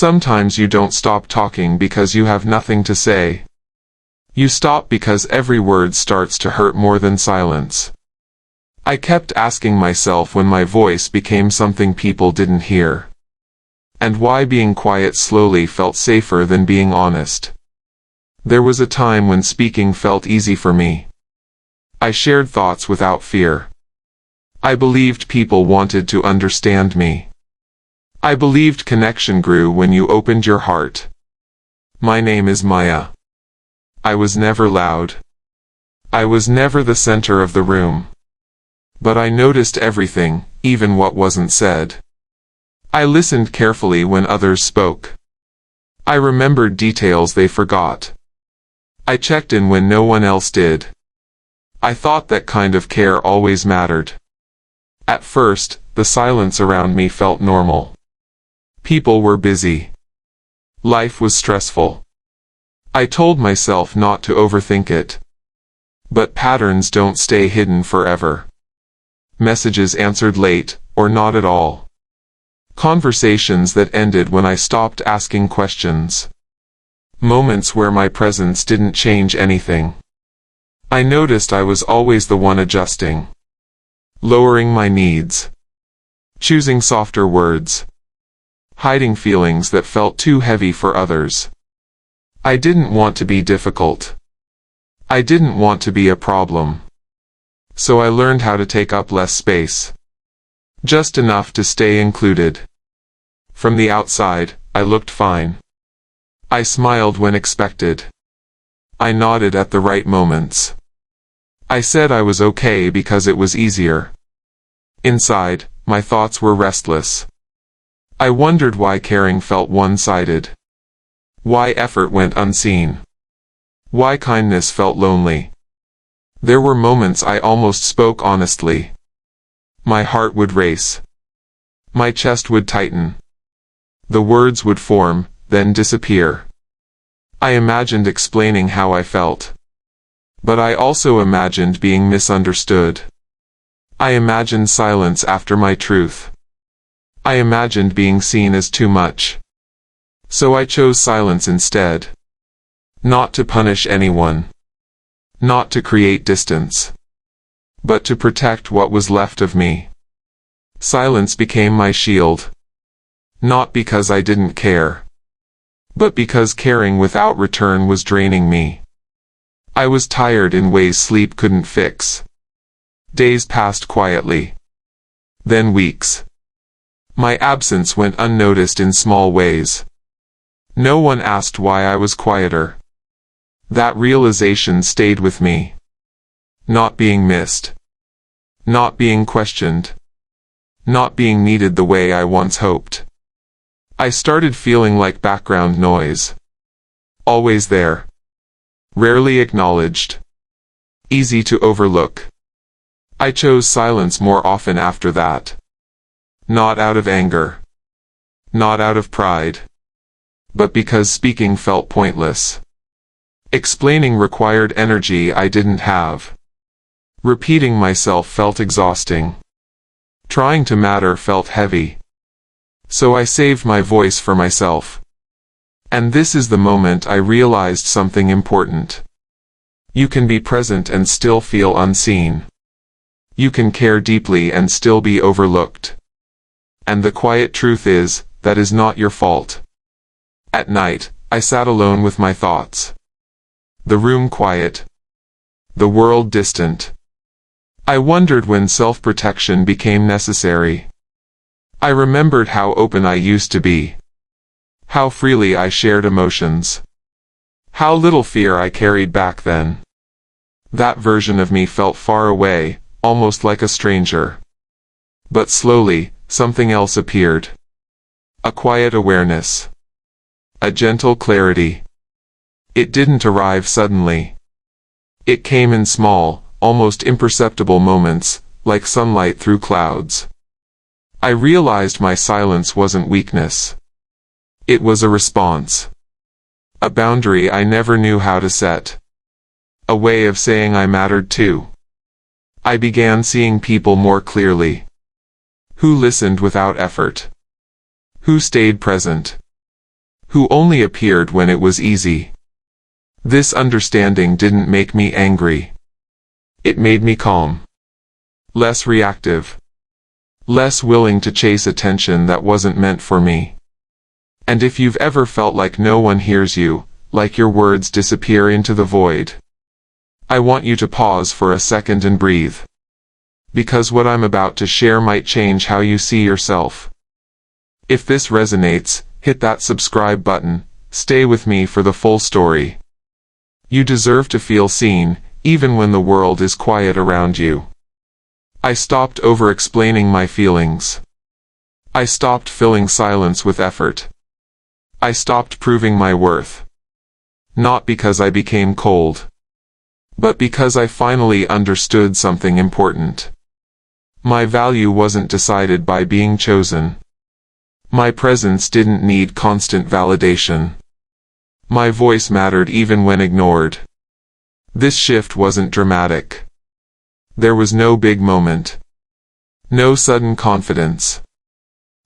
Sometimes you don't stop talking because you have nothing to say. You stop because every word starts to hurt more than silence. I kept asking myself when my voice became something people didn't hear. And why being quiet slowly felt safer than being honest. There was a time when speaking felt easy for me. I shared thoughts without fear. I believed people wanted to understand me. I believed connection grew when you opened your heart. My name is Maya. I was never loud. I was never the center of the room. But I noticed everything, even what wasn't said. I listened carefully when others spoke. I remembered details they forgot. I checked in when no one else did. I thought that kind of care always mattered. At first, the silence around me felt normal. People were busy. Life was stressful. I told myself not to overthink it. But patterns don't stay hidden forever. Messages answered late, or not at all. Conversations that ended when I stopped asking questions. Moments where my presence didn't change anything. I noticed I was always the one adjusting. Lowering my needs. Choosing softer words. Hiding feelings that felt too heavy for others. I didn't want to be difficult. I didn't want to be a problem. So I learned how to take up less space. Just enough to stay included. From the outside, I looked fine. I smiled when expected. I nodded at the right moments. I said I was okay because it was easier. Inside, my thoughts were restless. I wondered why caring felt one-sided. Why effort went unseen. Why kindness felt lonely. There were moments I almost spoke honestly. My heart would race. My chest would tighten. The words would form, then disappear. I imagined explaining how I felt. But I also imagined being misunderstood. I imagined silence after my truth. I imagined being seen as too much. So I chose silence instead. Not to punish anyone. Not to create distance. But to protect what was left of me. Silence became my shield. Not because I didn't care. But because caring without return was draining me. I was tired in ways sleep couldn't fix. Days passed quietly. Then weeks. My absence went unnoticed in small ways. No one asked why I was quieter. That realization stayed with me. Not being missed. Not being questioned. Not being needed the way I once hoped. I started feeling like background noise. Always there. Rarely acknowledged. Easy to overlook. I chose silence more often after that. Not out of anger. Not out of pride. But because speaking felt pointless. Explaining required energy I didn't have. Repeating myself felt exhausting. Trying to matter felt heavy. So I saved my voice for myself. And this is the moment I realized something important. You can be present and still feel unseen. You can care deeply and still be overlooked. And the quiet truth is, that is not your fault. At night, I sat alone with my thoughts. The room quiet. The world distant. I wondered when self-protection became necessary. I remembered how open I used to be. How freely I shared emotions. How little fear I carried back then. That version of me felt far away, almost like a stranger. But slowly, something else appeared. A quiet awareness. A gentle clarity. It didn't arrive suddenly. It came in small, almost imperceptible moments, like sunlight through clouds. I realized my silence wasn't weakness. It was a response. A boundary I never knew how to set. A way of saying I mattered too. I began seeing people more clearly. Who listened without effort. Who stayed present. who only appeared when it was easy. This understanding didn't make me angry. It made me calm. Less reactive. Less willing to chase attention that wasn't meant for me. And if you've ever felt like no one hears you, like your words disappear into the void, I want you to pause for a second and breathe. Because what I'm about to share might change how you see yourself. If this resonates, hit that subscribe button. Stay with me for the full story. You deserve to feel seen, even when the world is quiet around you. I stopped over-explaining my feelings. I stopped filling silence with effort. I stopped proving my worth. Not because I became cold, but because I finally understood something important. My value wasn't decided by being chosen. My presence didn't need constant validation. My voice mattered even when ignored. This shift wasn't dramatic. There was no big moment. No sudden confidence.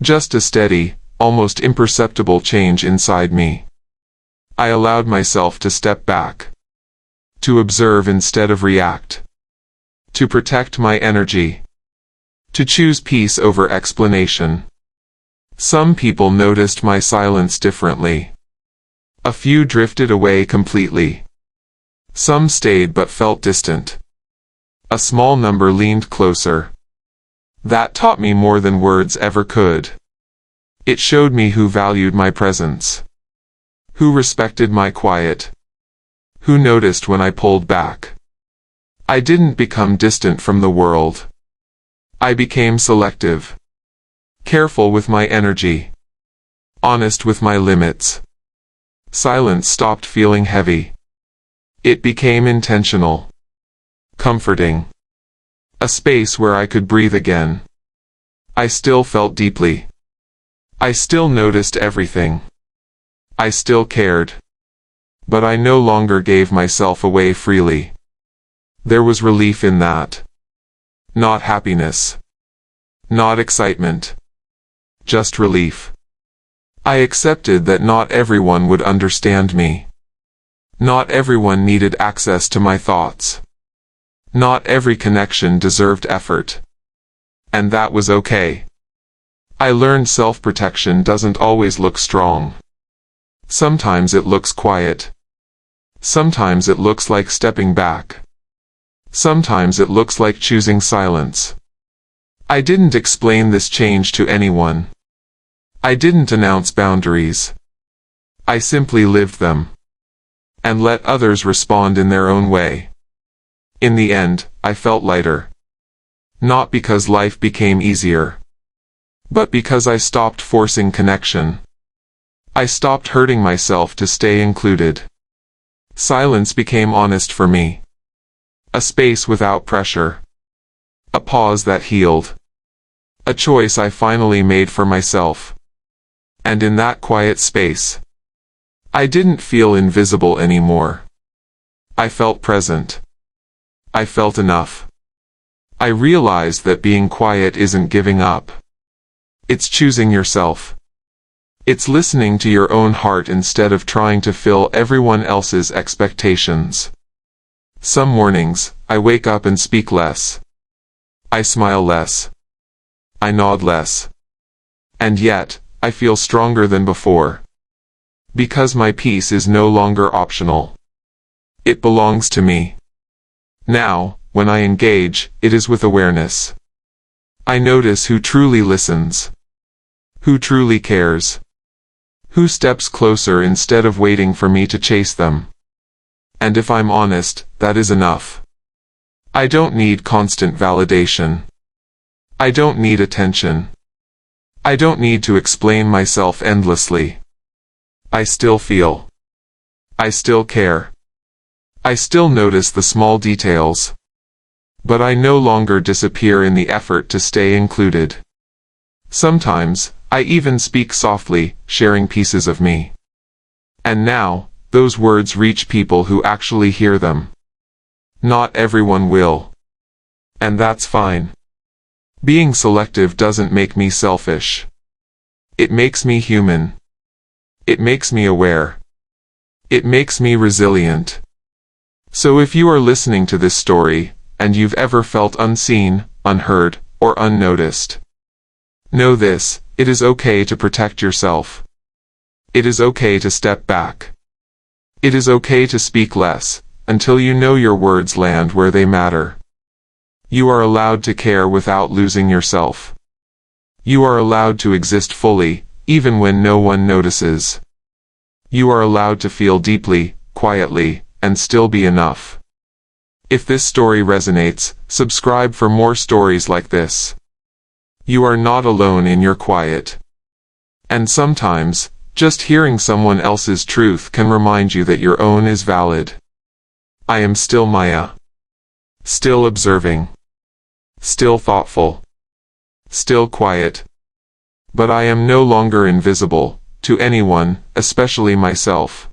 Just a steady, almost imperceptible change inside me. I allowed myself to step back. To observe instead of react. To protect my energy. To choose peace over explanation. Some people noticed my silence differently. A few drifted away completely. Some stayed but felt distant. A small number leaned closer. That taught me more than words ever could. It showed me who valued my presence. Who respected my quiet. Who noticed when I pulled back. I didn't become distant from the world. I became selective. Careful with my energy. Honest with my limits. Silence stopped feeling heavy. It became intentional. Comforting. A space where I could breathe again. I still felt deeply. I still noticed everything. I still cared. But I no longer gave myself away freely. There was relief in that. Not happiness. Not excitement. Just relief. I accepted that not everyone would understand me. Not everyone needed access to my thoughts. Not every connection deserved effort. And that was okay. I learned self-protection doesn't always look strong. Sometimes it looks quiet. Sometimes it looks like stepping back. Sometimes it looks like choosing silence. I didn't explain this change to anyone. I didn't announce boundaries. I simply lived them. And let others respond in their own way. In the end, I felt lighter. Not because life became easier, but because I stopped forcing connection. I stopped hurting myself to stay included. Silence became honest for me. A space without pressure. A pause that healed. A choice I finally made for myself. And in that quiet space, I didn't feel invisible anymore. I felt present. I felt enough. I realized that being quiet isn't giving up. It's choosing yourself. It's listening to your own heart instead of trying to fill everyone else's expectations. Some mornings, I wake up and speak less. I smile less. I nod less. And yet, I feel stronger than before. Because my peace is no longer optional. It belongs to me. Now, when I engage, it is with awareness. I notice who truly listens. Who truly cares. Who steps closer instead of waiting for me to chase them. And if I'm honest, that is enough. I don't need constant validation. I don't need attention. I don't need to explain myself endlessly. I still feel. I still care. I still notice the small details. But I no longer disappear in the effort to stay included. Sometimes, I even speak softly, sharing pieces of me. And now, those words reach people who actually hear them. Not everyone will. And that's fine. Being selective doesn't make me selfish. It makes me human. It makes me aware. It makes me resilient. So if you are listening to this story, and you've ever felt unseen, unheard, or unnoticed, know this: it is okay to protect yourself. It is okay to step back. It is okay to speak less, until you know your words land where they matter. You are allowed to care without losing yourself. You are allowed to exist fully, even when no one notices. You are allowed to feel deeply, quietly, and still be enough. If this story resonates, subscribe for more stories like this. You are not alone in your quiet. And sometimes, just hearing someone else's truth can remind you that your own is valid. I am still Maya. Still observing. Still thoughtful. Still quiet. But I am no longer invisible, to anyone, especially myself.